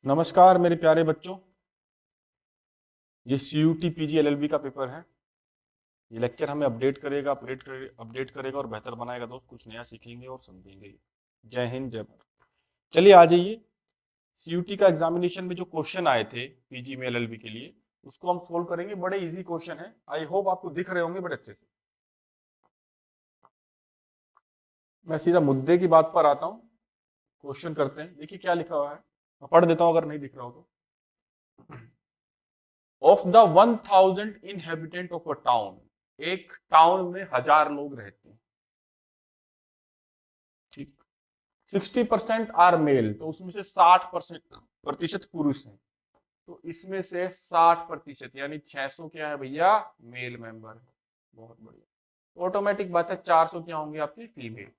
नमस्कार मेरे प्यारे बच्चों। ये CUT PG LLB का पेपर है। ये लेक्चर हमें अपडेट करेगा और बेहतर बनाएगा। दोस्त कुछ नया सीखेंगे और समझेंगे। जय हिंद जय भारत। चलिए आ जाइए। CUT का एग्जामिनेशन में जो क्वेश्चन आए थे PG में LLB के लिए, उसको हम सोल्व करेंगे। बड़े इजी क्वेश्चन है। आई होप आपको दिख रहे होंगे बड़े अच्छे से। मैं सीधा मुद्दे की बात पर आता हूँ। क्वेश्चन करते हैं। देखिए क्या लिखा हुआ है, मैं पढ़ देता हूँ अगर नहीं दिख रहा हो तो। Of the 1000 inhabitant of a town, एक टाउन में 1000 लोग रहते हैं, ठीक। 60% आर मेल, तो उसमें से 60% पुरुष हैं। तो इसमें से 60% यानी 600 क्या है भैया, मेल मेंबर है। बहुत बढ़िया। ऑटोमेटिक बात है 400 क्या होंगे आपके फीमेल।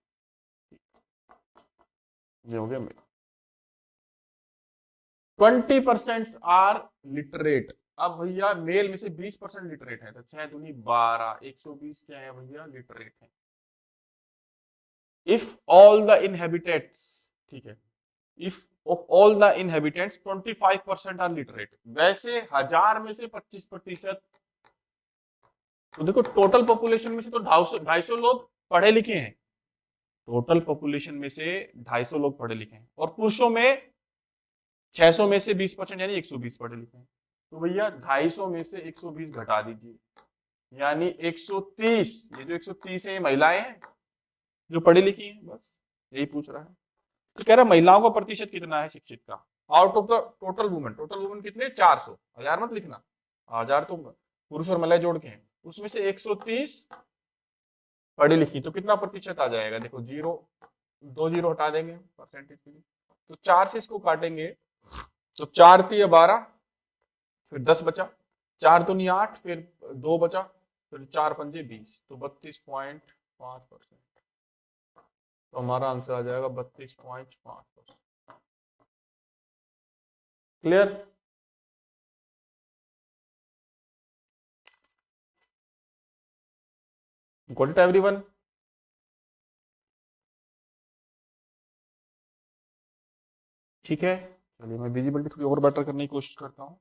ये हो गया मेल। 20% are literate. अब भैया मेल में से 20% लिटरेट है, तो 6 दूनी 12, 120 क्या है भैया, लिटरेट है। इफ ऑल द इनहेबिटेंट्स, ठीक है, if of all the inhabitants 25% are literate, वैसे 1000 में से 25%, तो देखो टोटल पॉपुलेशन में से तो 250 लोग पढ़े लिखे हैं। टोटल पॉपुलेशन में से 250 लोग पढ़े लिखे हैं, और पुरुषों में 600 में से 20% यानी 120 पढ़े लिखे हैं। तो भैया 250 में से 120 घटा दीजिए, यानी 130। ये जो 130 है ये महिलाएं हैं जो पढ़ी लिखी हैं, बस यही पूछ रहा है। तो कह रहा है महिलाओं का प्रतिशत कितना है शिक्षित का, out of the total women. Total women कितने, 400। 1000 मत लिखना, 1000 तो पुरुष और महिला जोड़ के हैं। उसमें से 130 पढ़ी लिखी, तो कितना प्रतिशत आ जाएगा, देखो जीरो, 2 जीरो हटा देंगे परसेंटेज के लिए। तो 4 से इसको काटेंगे तो 4 3 12, फिर 10 बचा, 4 दूनी 8, फिर 2 बचा, फिर 4 पंजे 20, तो 32.5%। तो हमारा आंसर आ जाएगा 32.5%। क्लियर? Got it everyone? ठीक है, चलिए मैं विजिबिलिटी थोड़ी और बेटर करने की कोशिश करता हूँ।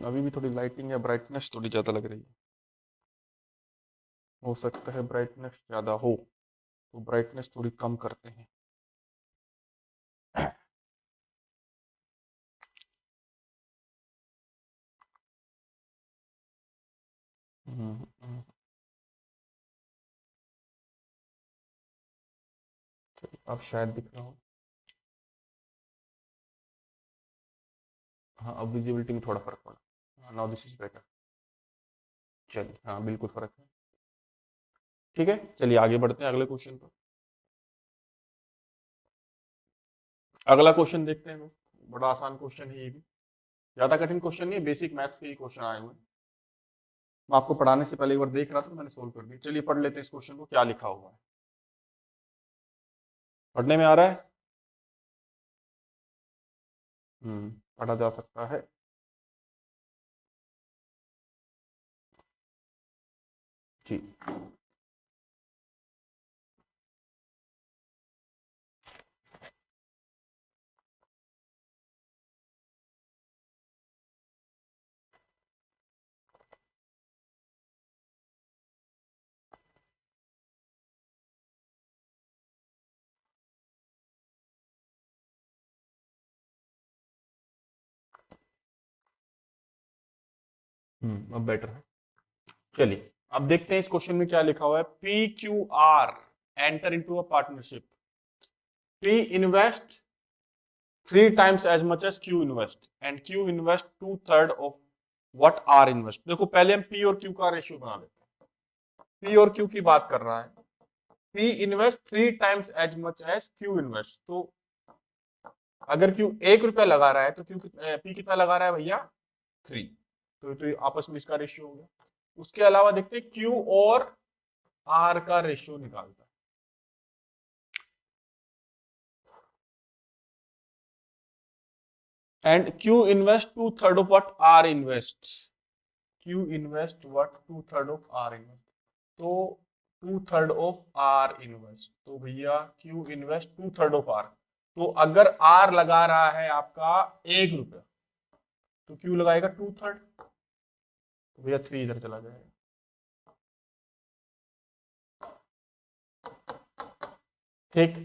अभी भी थोड़ी लाइटिंग या ब्राइटनेस थोड़ी ज़्यादा लग रही है। हो सकता है ब्राइटनेस ज़्यादा हो, तो ब्राइटनेस थोड़ी कम करते हैं। अब शायद दिख रहा हो। हाँ, अब विजिबिलिटी में थोड़ा फर्क पड़ा। Now this is better. चलिए, हाँ बिल्कुल फर्क है। ठीक है, चलिए आगे बढ़ते हैं अगले क्वेश्चन पर। अगला क्वेश्चन देखते हैं। बड़ा आसान क्वेश्चन है ये भी, ज्यादा कठिन क्वेश्चन नहीं है, बेसिक मैथ्स के ही क्वेश्चन आए हुए हैं। मैं आपको पढ़ाने से पहले एक बार देख रहा था, मैंने सोल्व कर दिया। चलिए पढ़ लेते हैं इस क्वेश्चन को, क्या लिखा हुआ है। पढ़ने में आ रहा है? पढ़ा जा सकता है। जी। अब बेटर है। चलिए अब देखते हैं इस क्वेश्चन में क्या लिखा हुआ है। PQR enter into a partnership. P invest 3 times as much as Q invest and Q invest 2/3 of what R invest। देखो पहले हम P और Q का रेशियो बना लेते हैं। P और Q की बात कर रहा है। P invest 3 times as much as Q invest। तो अगर Q 1 रुपया लगा रहा है तो P कितना लगा रहा है भैया, 3। तो आपस में इसका रेशियो हो गया। उसके अलावा देखते हैं Q और R का रेशियो निकालता है। And Q invest 2/3 of what R invests। Q invest what 2/3 of R invest। तो 2/3 ऑफ आर इन्वेस्ट। तो भैया क्यू इन्वेस्ट 2/3 ऑफ आर। तो अगर आर लगा रहा है आपका 1 रुपया, तो क्यू लगाएगा 2/3। तो भैया 3 इधर चला जाएगा। ठीक।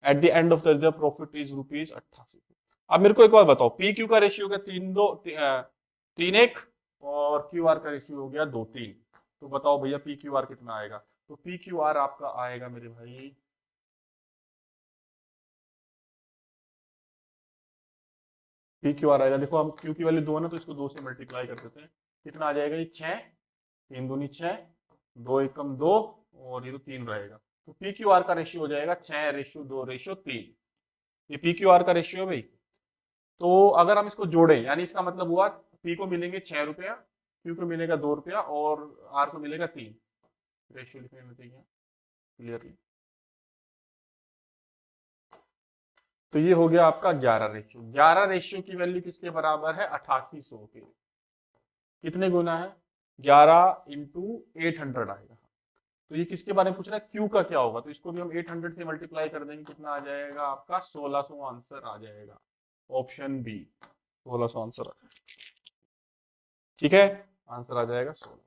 At the end of the profit is ₹88। अब मेरे को एक बात बताओ, पी क्यू का रेशियो क्या 3:1 और क्यू आर का रेशियो हो गया 2:3। तो बताओ भैया पी क्यू आर कितना आएगा। तो पी क्यू आर आपका आएगा मेरे भाई, पी क्यू आर आएगा, देखो हम क्यू की वैल्यू 2 है ना, तो इसको 2 से मल्टीप्लाई कर देते हैं। कितना आ जाएगा ये 6, 3 दूनी 6, 2 एकम 2, और ये तो 3 रहेगा। तो पी क्यू आर का रेशियो हो जाएगा 6:2:3। ये पी क्यू आर का रेशियो है भाई। तो अगर हम इसको जोड़ें, यानी इसका मतलब हुआ पी को मिलेंगे 6 रुपया, क्यू को मिलेगा 2 रुपया, और आर को मिलेगा 3। रेशियो लिखने में चाहिए क्लियरली। तो ये हो गया आपका 11 रेशियो। 11 रेशियो की वैल्यू किसके बराबर है? 8800 के। कितने गुना है? 11 इंटू 800 आएगा। तो ये किसके बारे में पूछ रहा है? क्यू का क्या होगा। तो इसको भी हम 800 से मल्टीप्लाई कर देंगे, कितना आ जाएगा आपका? 1600 आंसर आ जाएगा। ऑप्शन बी 1600 आंसर आ जाएगा। ठीक है, आंसर आ जाएगा 16।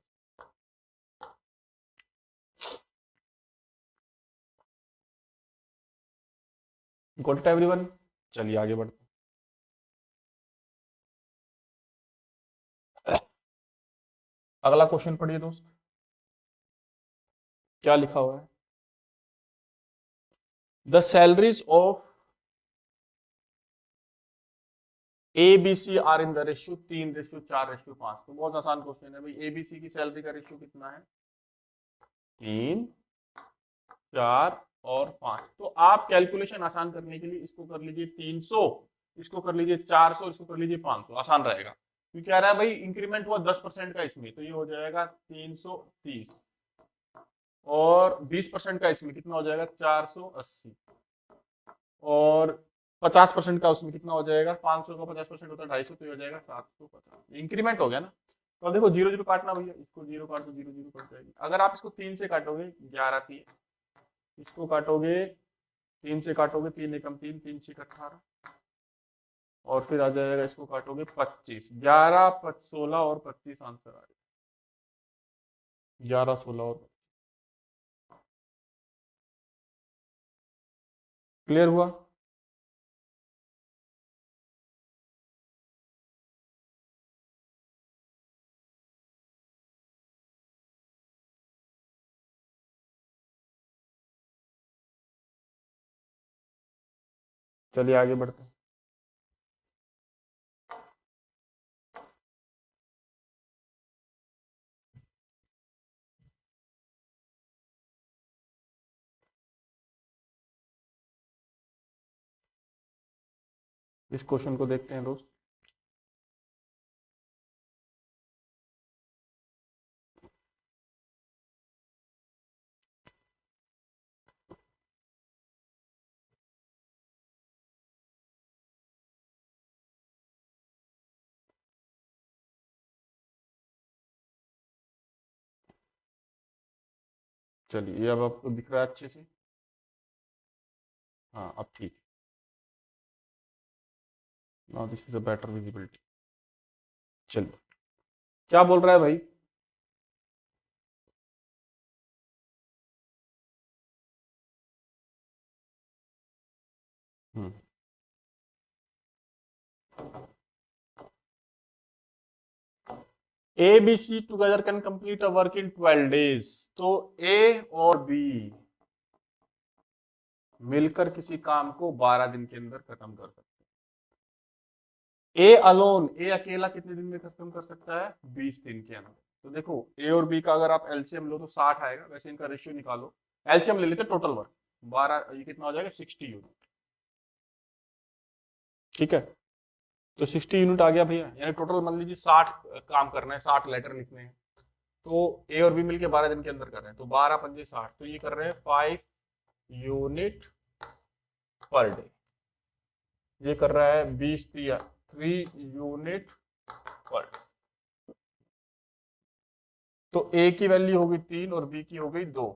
Got it everyone? चलिए आगे बढ़ते हैं। अगला क्वेश्चन पढ़िए दोस्त, क्या लिखा हुआ है? The salaries of A B C are in the ratio 3:4:5। तो बहुत आसान क्वेश्चन है भाई। एबीसी की सैलरी का रेशियो कितना है? 3, 4 और 5। तो आप कैलकुलेशन आसान करने के लिए इसको कर लीजिए 300, इसको कर लीजिए 400, इसको कर लीजिए 500, आसान रहेगा। क्योंकि कह रहा है भाई इंक्रीमेंट हुआ 10% का इसमें, तो ये हो जाएगा 330, और 20% का इसमें कितना हो जाएगा? 480, और 50% का उसमें कितना हो जाएगा? 500 का 50% होता है 250, तो ये हो जाएगा 750। इंक्रीमेंट हो गया ना। तो देखो 0 0 काटना भैया, इसको 0 काट दो, 0 0 कट जाएगी। अगर आप इसको 3 से काटोगे 11 3, इसको काटोगे 3 से काटोगे 3 एकम 3, 3 6 18, और फिर आ जाएगा इसको काटोगे 25, 11 16 और 25 आंसर आ जाएगा। 11 16 और क्लियर हुआ? चलिए आगे बढ़ते हैं। इस क्वेश्चन को देखते हैं दोस्त। चलिए ये अब आपको दिख रहा है अच्छे से? हाँ अब ठीक। Now this is a better visibility. चलिए क्या बोल रहा है भाई? Hmm A B C together can complete a work in 12 days। तो ए और बी मिलकर किसी काम को 12 दिन के अंदर खत्म कर सकते हैं। ए अलोन, ए अकेला कितने दिन में खत्म कर सकता है? 20 दिन के अंदर। तो देखो ए और बी का अगर आप एलसीएम लो तो 60 आएगा, वैसे इनका रेशियो निकालो। एलसीएम ले लेते टोटल वर्क 12, ये कितना हो जाएगा? 60 यूनिट। ठीक है, तो 60 यूनिट आ गया भैया, यानी टोटल मान लीजिए 60 काम करना है, 60 लेटर लिखने हैं। तो ए और बी मिलके 12 दिन के अंदर कर रहे हैं, तो 12 पंजे 60, तो ये कर रहे हैं 5 यूनिट पर डे। ये कर रहा है 20 3 यूनिट पर डे। तो ए की वैल्यू होगी 3 और बी की हो गई 2।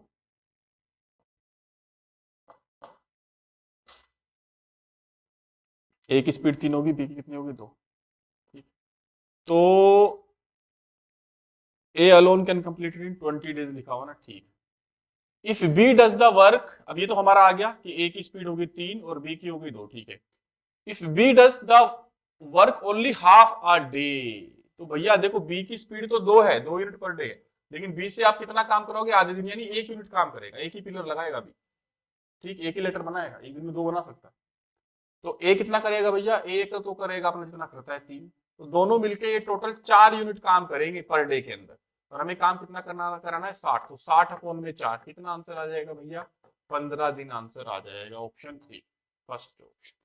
ए की स्पीड 3 होगी, बी की कितनी होगी 2। ठीक। तो A alone can complete in 20 days लिखा हुआ ना, ठीक। If B does the work, अब ये तो हमारा आ गया कि ए की स्पीड होगी 3 और बी की होगी 2, ठीक है। If B does the work only half a day, तो भैया देखो बी की स्पीड तो 2 है, 2 यूनिट पर डे है, लेकिन बी से आप कितना काम करोगे, आधे दिन, यानी 1 यूनिट काम करेगा, एक ही पिलर लगाएगा बी, ठीक, एक ही लेटर बनाएगा, एक दिन में 2 बना सकता है। तो ए कितना करेगा भैया, ए तो करेगा अपना जितना करता है 3, तो दोनों मिलके ये टोटल 4 यूनिट काम करेंगे पर डे के अंदर, और हमें काम कितना कराना है 60, तो 60/4 कितना आंसर आ जाएगा भैया, 15 दिन आंसर आ जाएगा, ऑप्शन सी, फर्स्ट ऑप्शन।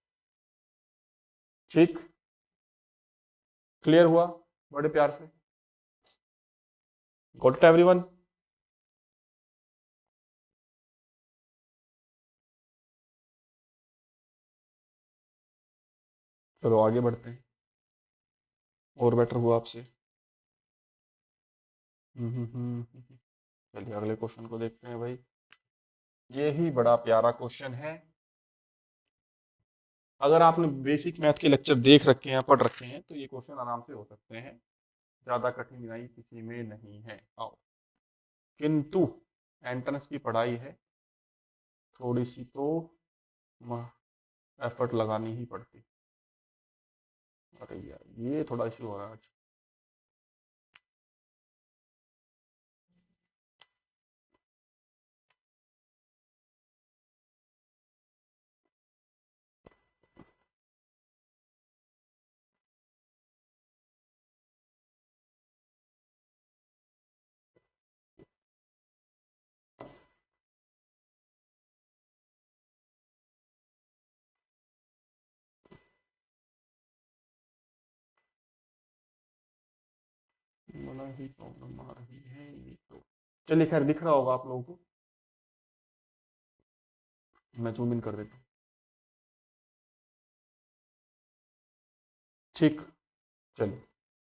ठीक, क्लियर हुआ बड़े प्यार से, गॉट इट एवरीवन। चलो आगे बढ़ते हैं, और बेटर हुआ आपसे। चलिए अगले क्वेश्चन को देखते हैं भाई, ये ही बड़ा प्यारा क्वेश्चन है। अगर आपने बेसिक मैथ के लेक्चर देख रखे हैं, पढ़ रखे हैं, तो ये क्वेश्चन आराम से हो सकते हैं, ज्यादा कठिनाई किसी में नहीं है। आओ, किंतु एंट्रेंस की पढ़ाई है, थोड़ी सी तो एफर्ट लगानी ही पड़ती। अरे यार ये थोड़ा इश्यू हो रहा है आज। बड़ा ही प्रॉब्लम आ रही है ये तो। चलिए खैर, दिख रहा होगा आप लोगों को, मैं जूम इन कर देता हूँ। ठीक, चलिए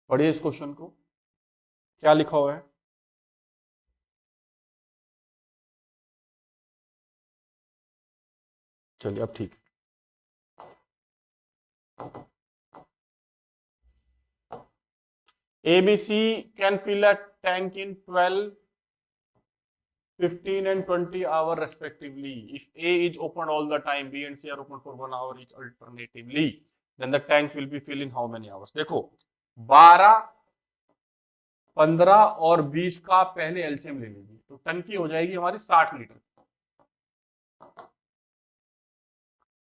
पढ़िए इस क्वेश्चन को, क्या लिखा हुआ है। चलिए अब ठीक। ABC can fill a tank in 12, 15 and 20 hours respectively. If A is opened all the time, B and C are open for 1 hour each alternatively, then the tank will be filled in how many hours? देखो 12, 15 और 20 का पहले LCM ले लीजिए, तो टंकी हो जाएगी हमारी 60 लीटर।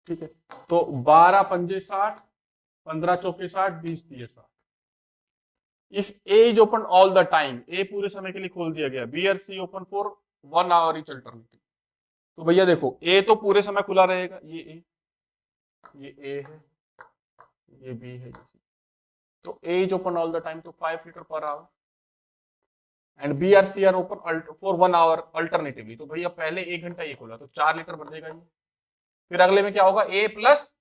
ठीक है, तो 12 पंजे 60, 15 चौके 60, 20 दिए 60। If A is open all the time, A पूरे समय के लिए खोल दिया गया, बी और C open for 1 hour each alternative, तो भैया देखो ए तो पूरे समय खुला रहेगा, ये ए है, ये बी है, तो A is open all the time, तो 5 litre per hour, and B are C are open for 1 hour alternatively, तो भैया पहले 1 घंटा ये खोला तो 4 लीटर भर देगा ये। फिर अगले में क्या होगा, ए प्लस,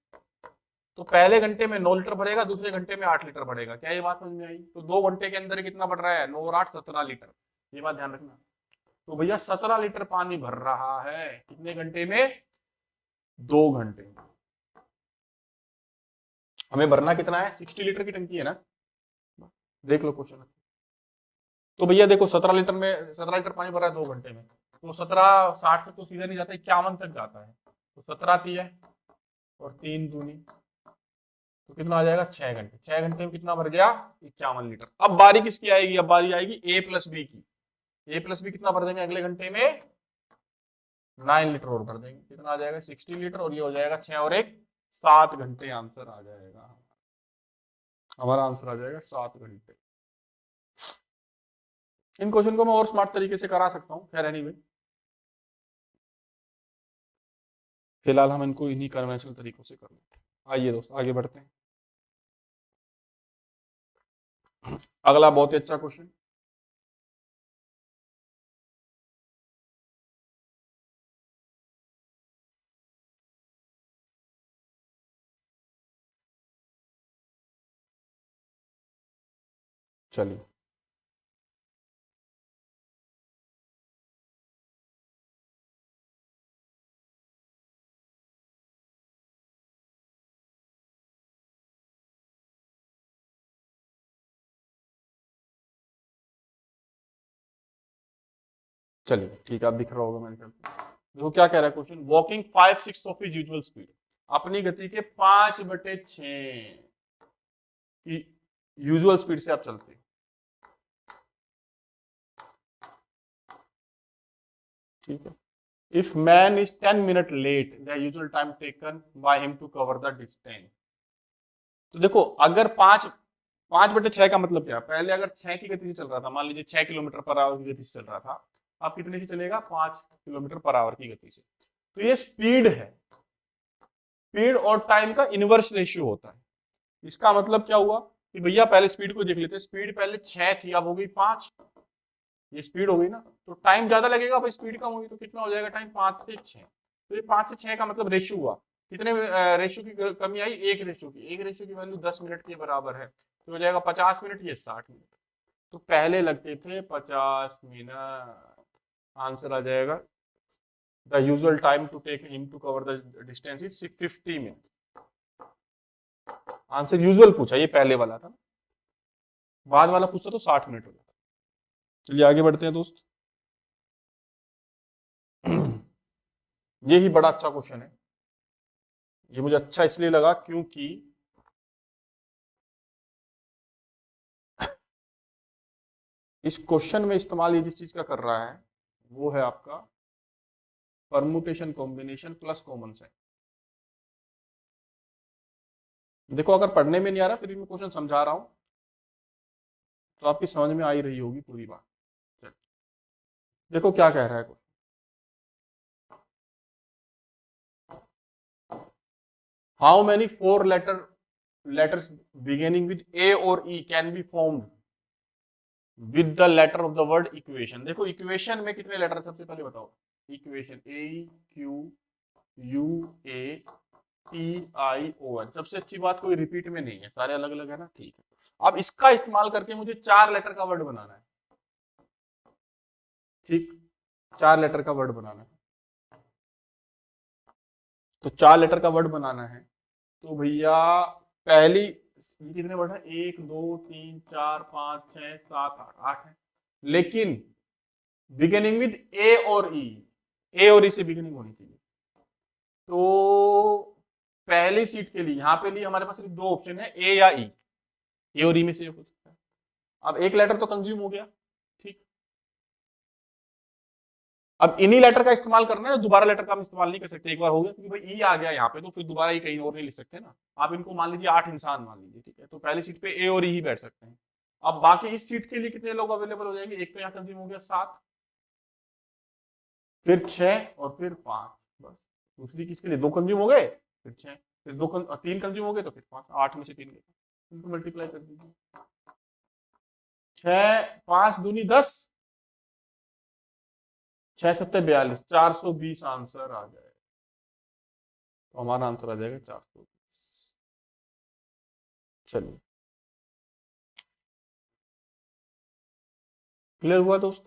तो पहले घंटे में 9 लीटर भरेगा, दूसरे घंटे में 8 लीटर भरेगा। क्या ये बात समझ में आई? तो 2 घंटे के अंदर कितना बढ़ रहा है, 9 और 8 17 लीटर, ये बात ध्यान रखना। तो भैया 17 लीटर पानी भर रहा है कितने घंटे में, 2 घंटे में। हमें भरना कितना है, 60 लीटर की टंकी है ना, देख लो क्वेश्चन। तो भैया देखो 17 लीटर पानी भर रहा है 2 घंटे में, तो 17 60 तक तो सीधा नहीं जाता, 51 तक जाता है, तो 17 है और 3 दूनी, तो कितना आ जाएगा, 6 घंटे। 6 घंटे में कितना भर गया, 51 लीटर। अब बारी किसकी आएगी, अब बारी आएगी ए प्लस बी की। ए प्लस बी कितना भर देंगे अगले घंटे में, 9 लीटर और भर देंगे, कितना आ जाएगा 60 लीटर, और ये हो जाएगा 6 और 1 7 घंटे, आंसर आ जाएगा, हमारा आंसर आ जाएगा 7 घंटे। इन क्वेश्चन को मैं और स्मार्ट तरीके से करा सकता हूँ, खैर एनीवे, फिलहाल हम इनको इन्हीं कन्वेंशनल तरीकों से कर लेते हैं। आइए दोस्त आगे बढ़ते हैं, अगला बहुत ही अच्छा क्वेश्चन। चलिए चलिए ठीक है, अब दिख रहा होगा मैंने। देखो क्या कह रहा है question, walking 5/6 of his usual speed, अपनी गति के 5/6 की यूजुअल स्पीड से आप चलते हैं, ठीक है। If man is 10 minute late the usual time taken by him to cover the distance. तो देखो अगर 5/6 का मतलब क्या, पहले अगर 6 की गति से चल रहा था, मान लीजिए 6 किलोमीटर पर आवर की गति से चल रहा था, अब कितने से चलेगा, 5 किलोमीटर पर आवर की गति से। तो ये स्पीड है, स्पीड और टाइम का इनवर्स रेशियो होता है। इसका मतलब क्या हुआ कि भैया पहले स्पीड को देख लेते हैं, स्पीड पहले 6 थी, अब हो गई 5, ये स्पीड हो गई ना, तो टाइम ज्यादा लगेगा, भाई स्पीड कम होगी तो कितना हो जाएगा टाइम, 5 से 6। तो ये 5 से 6 का मतलब रेशियो हुआ, कितने रेशियो की कमी आई, एक रेशियो की वैल्यू 10 मिनट के बराबर है, तो हो जाएगा 50 मिनट, ये 60 मिनट। तो पहले लगते थे 50 मिनट, आंसर आ जाएगा the usual time to take him to cover the distance is 50 minute. Answer usual पूछा, ये पहले वाला था, बाद वाला पूछा तो 60 मिनट हो जाता। चलिए आगे बढ़ते हैं दोस्त। ये ही बड़ा अच्छा क्वेश्चन है, ये मुझे अच्छा इसलिए लगा क्योंकि इस क्वेश्चन में इस्तेमाल ये जिस चीज का कर रहा है वो है आपका permutation combination plus common sign. देखो अगर पढ़ने में नहीं आ रहा फिर भी मैं क्वेश्चन समझा रहा हूं तो आपकी समझ में आ ही रही होगी पूरी बात। देखो क्या कह रहा है, how many 4 letters beginning with A or E can be formed with the letter of the word equation। देखो इक्वेशन में कितने लेटर, सबसे पहले बताओ, equation A Q U A T I O N, सबसे अच्छी बात कोई रिपीट में नहीं है, सारे अलग अलग है ना, ठीक है। अब इसका इस्तेमाल करके मुझे 4 लेटर का वर्ड बनाना है, ठीक, 4 लेटर का वर्ड बनाना है। तो 4 लेटर का वर्ड बनाना है तो भैया पहली कितने वर्ड है, 1 2 3 4 5 6 7 8, 8 है, लेकिन बिगिनिंग विद ए और ई, ए और ई से बिगिनिंग होनी चाहिए। तो पहली सीट के लिए यहां पे लिए हमारे पास सिर्फ 2 ऑप्शन है, ए या ई, ए और ई में से हो सकता है। अब एक लेटर तो कंज्यूम हो गया, ठीक, अब इन्हीं लेटर का इस्तेमाल करना है, दोबारा लेटर का हम इस्तेमाल नहीं कर सकते, एक बार हो गया क्योंकि भाई ई आ गया यहाँ पे तो फिर दोबारा ई कहीं और नहीं लिख सकते ना। आप इनको मान लीजिए 8 इंसान मान लीजिए, ठीक है, तो पहली सीट पे ए और ई ही बैठ सकते हैं। अब बाकी इस सीट के लिए कितने लोग अवेलेबल हो जाएंगे, एक तो यहाँ कंज्यूम हो गया 7, फिर 6 और फिर 5, बस। दूसरी किसके लिए 2 कंज्यूम हो गए, फिर 6, फिर 3 कंज्यूम हो गए तो फिर 5, 8 में से 3 गए, इनको मल्टीप्लाई कर दीजिए, 6 5 दूनी 10, 6 7 42, 420 आंसर आ जाएगा। तो हमारा आंसर आ जाएगा 420। चलिए क्लियर हुआ दोस्त।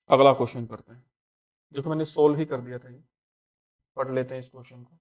अगला क्वेश्चन करते हैं, देखो मैंने सोल्व ही कर दिया था ये, पढ़ लेते हैं इस क्वेश्चन को।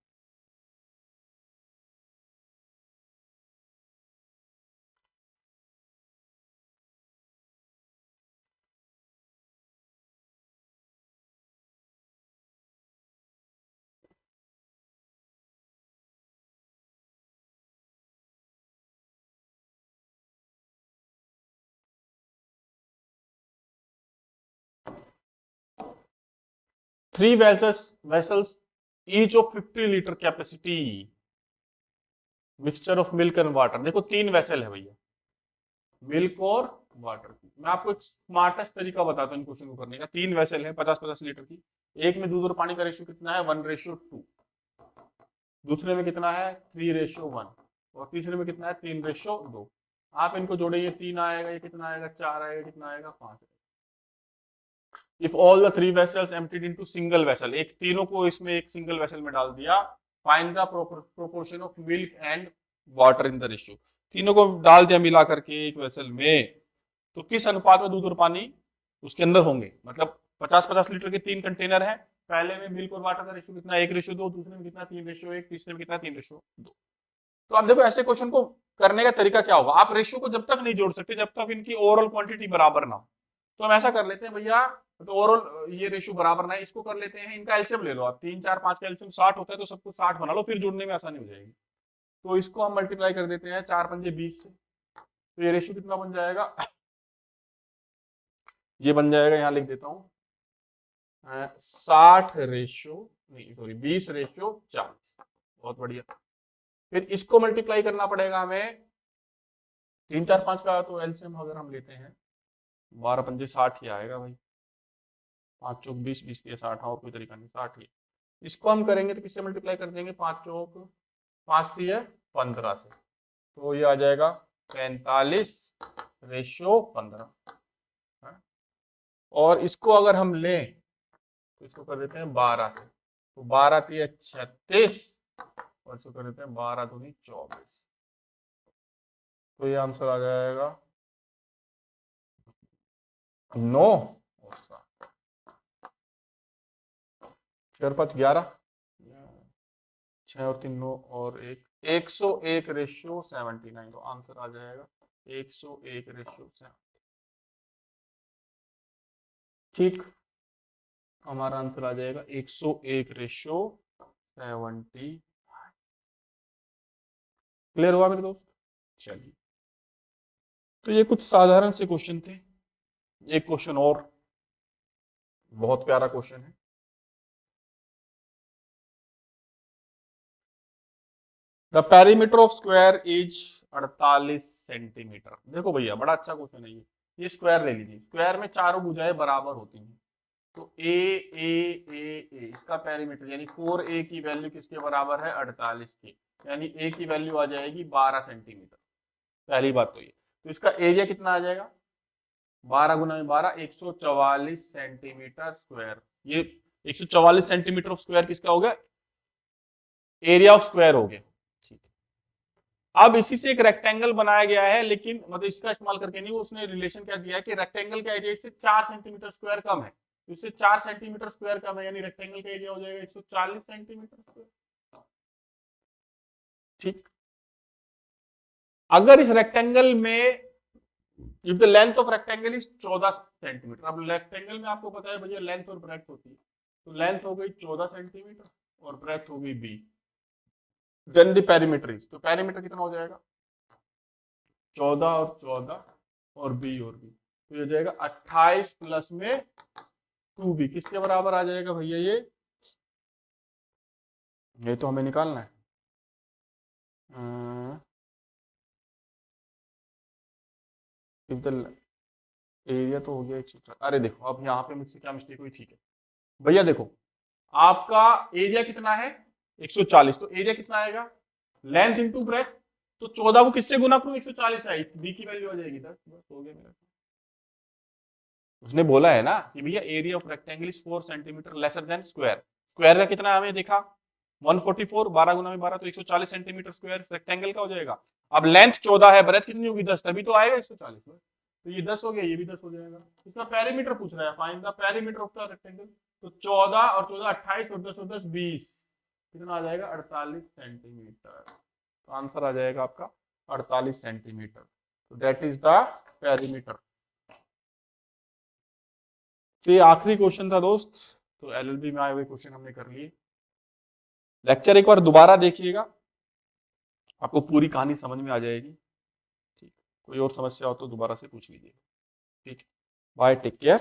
Three vessels each of 50 litre capacity, mixture of milk and water. देखो 3 वेसल है भैया, मिल्क और वाटर की। मैं आपको एक स्मार्टेस्ट तरीका बताता हूँ इन क्वेश्चन को करने का। 3 वेसल है 50-50 लीटर की, एक में दूध और पानी का रेशियो कितना है 1:2, दूसरे में कितना है 3:1 और तीसरे में कितना है 3:2। आप इनको जोड़ेंगे 3 आएगा, ये कितना आएगा 4 आएगा, कितना आएगा 5। If all the 3 vessels emptied into single vessel, एक तीनों को इसमें एक सिंगल वेसल में डाल दिया, find the proportion of milk and water in the ratio. तीनों को डाल दिया मिला करके एक वेसल में, तो किस अनुपात में दूध और पानी उसके अंदर होंगे। मतलब 50-50 लीटर के 3 कंटेनर हैं, पहले में मिल्क और वाटर का रेशियो कितना 1:2, दूसरे में कितना 3:1, तीसरे में कितना 3:2। तो आप देखो ऐसे क्वेश्चन को करने का तरीका क्या होगा, आप रेशियो को जब तक नहीं जोड़ सकते जब तक इनकी ओवरऑल क्वांटिटी बराबर ना हो, तो हम ऐसा कर लेते हैं भैया, तो ओवरऑल ये रेशियो बराबर ना है, इसको कर लेते हैं, इनका एलसीएम ले लो आप, 3 4 5 का एलसीएम 60 होता है, तो सब कुछ 60 बना लो, फिर जोड़ने में आसानी हो जाएगी। तो इसको हम मल्टीप्लाई कर देते हैं 4 पंजे 20 से, तो ये रेशियो कितना बन जाएगा, ये बन जाएगा, यहां लिख देता हूं 60 रेशियो नहीं सॉरी 20/40। बहुत बढ़िया। फिर इसको मल्टीप्लाई करना पड़ेगा हमें 3 4 5 का, तो एलसीएम अगर हम लेते हैं 12 पंजे 60 ही आएगा भाई, 5 चौक 20 20 के 60, और कोई तरीका नहीं, 60 ही। इसको हम करेंगे तो किससे मल्टीप्लाई कर देंगे, 5 चौक 5 दिए 15 से, तो ये आ जाएगा 45/15। और इसको अगर हम लें तो इसको कर देते हैं 12 से, तो 12 दिए 36, और इसको कर देते हैं 12 दूनी 24, तो ये आंसर आ जाएगा 9 और 7, 4 5 11, 6 और 3 9 और 1 101/79, तो आंसर आ जाएगा 101/7। ठीक, हमारा आंसर आ जाएगा 101/70। क्लियर हुआ मेरे दोस्त? चलिए, तो ये कुछ साधारण से क्वेश्चन थे। एक क्वेश्चन और बहुत प्यारा क्वेश्चन है, the perimeter of square is 48 centimetre. देखो भैया बड़ा अच्छा क्वेश्चन है ये स्क्वायर ले लीजिए, स्क्वायर में चारों भुजाएं बराबर होती हैं, तो ए इसका पेरीमीटर यानी 4a की वैल्यू किसके बराबर है, 48 की, यानी a की वैल्यू आ जाएगी 12 सेंटीमीटर। पहली बात तो ये, तो इसका एरिया कितना आ जाएगा, 12 गुना 12 144 सेंटीमीटर स्क्वायर। ये 144 सेंटीमीटर ऑफ स्क्वायर किसका हो गया, एरिया ऑफ स्क्वायर हो गया। ठीक है, अब इसी से एक रेक्टेंगल बनाया गया है, लेकिन मतलब इसका इस्तेमाल करके नहीं, वो उसने रिलेशन क्या दिया है कि रेक्टेंगल का एरिया से 4 सेंटीमीटर स्क्वायर कम है, तो इससे 4 सेंटीमीटर स्क्वायर कम है, यानी रेक्टेंगल का एरिया हो जाएगा 140 सेंटीमीटर स्क्वायर। ठीक, अगर इस रेक्टेंगल में if the length of rectangle is 14 centimetre, अब रेक्टेंगल में आपको पता है भैया लेंथ और ब्रेड्थ होती है, तो लेंथ हो गई 14 सेंटीमीटर और ब्रेड्थ हो गई b, then the perimeter is, तो पेरीमीटर कितना हो जाएगा 14 और 14 और b और b, तो ये हो जाएगा 28 प्लस में 2b, किसके बराबर आ जाएगा भैया, ये तो हमें निकालना है, इफ द एरिया तो हो गया 104। अरे देखो अब यहाँ पे मुझसे क्या मिस्टेक हुई, ठीक है भैया, देखो आपका एरिया कितना है 140, तो एरिया कितना आएगा, लेंथ इंटू ब्रेथ, तो 14 को किससे गुना करूं, 140 है, बी की वैल्यू आ जाएगी 10, बस हो गया मेरा। उसने बोला है ना कि भैया area of rectangle is 4 centimetre lesser than square, square का कितना हमें देखा 144, 12 गुना में 12, तो 140 सेंटीमीटर स्क्वायर रेक्टेंगल का हो जाएगा। अब लेंथ 14 है, ब्रेथ कितनी होगी 10, तभी तो आएगा 140 में, तो ये 10 हो गया, ये भी 10 हो जाएगा। इसका पेरीमीटर पूछ रहा है, find the perimeter of the rectangle, तो 14 और 14 28 और 10 और 10 20, कितना आ जाएगा 48 सेंटीमीटर, तो आंसर आ जाएगा आपका 48 सेंटीमीटर, तो दैट इज द पेरीमीटर। तो ये आखिरी क्वेश्चन था दोस्त, तो एलएलबी में आए हुए क्वेश्चन हमने कर लिए। लेक्चर एक बार दोबारा देखिएगा, आपको पूरी कहानी समझ में आ जाएगी। ठीक, कोई और समस्या हो तो दोबारा से पूछ लीजिए। ठीक, बाय, टेक केयर।